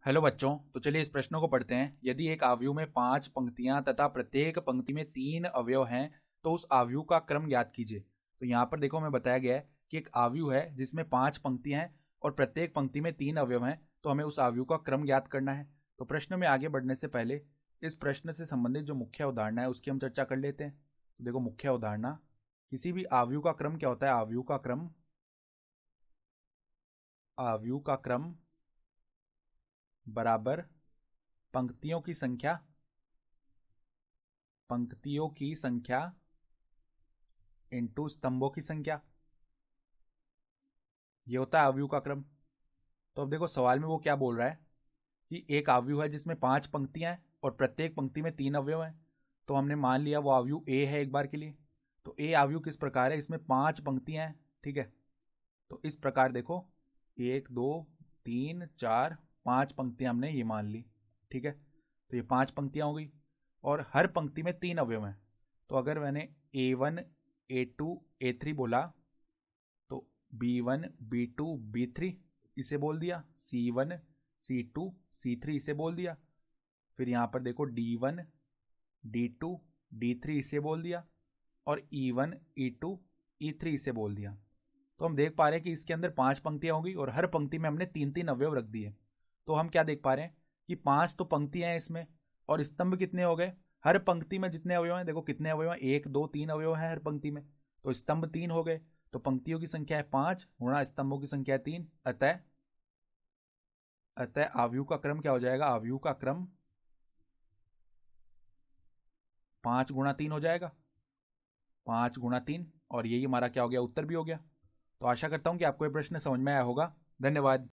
Hello बच्चों, तो चलिए इस प्रश्न को पढ़ते हैं। यदि एक आव्यूह में 5 पंक्तियां तथा प्रत्येक पंक्ति में 3 अवयव हैं तो उस आव्यूह का क्रम ज्ञात कीजिए। तो यहाँ पर देखो हमें बताया गया है कि एक आव्यूह है जिसमें 5 पंक्तियां हैं और प्रत्येक पंक्ति में 3 अवयव हैं, तो हमें उस आव्यूह का क्रम ज्ञात करना है। तो प्रश्न में आगे बढ़ने से पहले इस प्रश्न से संबंधित जो मुख्य अवधारणा है उसकी हम चर्चा कर लेते हैं। तो देखो मुख्य अवधारणा, किसी भी आव्यूह का क्रम क्या होता है? आव्यूह का क्रम बराबर पंक्तियों की संख्या इंटू स्तंभों की संख्या, ये होता है आव्यूह का क्रम। तो अब देखो सवाल में वो क्या बोल रहा है कि एक आव्यूह है जिसमें 5 पंक्तियां हैं और प्रत्येक पंक्ति में 3 अवयव हैं। तो हमने मान लिया वो आव्यूह ए है एक बार के लिए। तो ए आव्यूह किस प्रकार है? इसमें 5 पंक्तियां हैं, ठीक है। तो इस प्रकार देखो 1 2 3 4 5 पंक्तियां हमने ये मान ली, ठीक है। तो ये 5 पंक्तियां हो गई और हर पंक्ति में 3 अवयव हैं। तो अगर मैंने A1 A2 A3 बोला तो B1 B2 B3 इसे बोल दिया, C1 C2 C3 इसे बोल दिया। फिर यहाँ पर देखो D1 D2 D3 इसे बोल दिया और E1 E2 E3 इसे बोल दिया। तो हम देख पा रहे हैं कि इसके अंदर 5 पंक्तियां होगी और हर पंक्ति में हमने 3 3 अवयव रख दिए। तो हम क्या देख पा रहे हैं कि 5 तो पंक्तियां हैं इसमें और स्तंभ कितने हो गए? हर पंक्ति में जितने अवयव हैं, देखो कितने अवयव हैं, 1 2 3 अवयव हैं हर पंक्ति में। तो स्तंभ 3 हो गए। तो पंक्तियों की संख्या है 5 गुणा स्तंभों की संख्या है 3। अतः आव्यूह का क्रम क्या हो जाएगा? आव्यूह का क्रम 5 गुणा 3 हो जाएगा, 5 गुणा 3। और यही हमारा क्या हो गया? उत्तर भी हो गया। तो आशा करता हूं कि आपको यह प्रश्न समझ में आया होगा। धन्यवाद।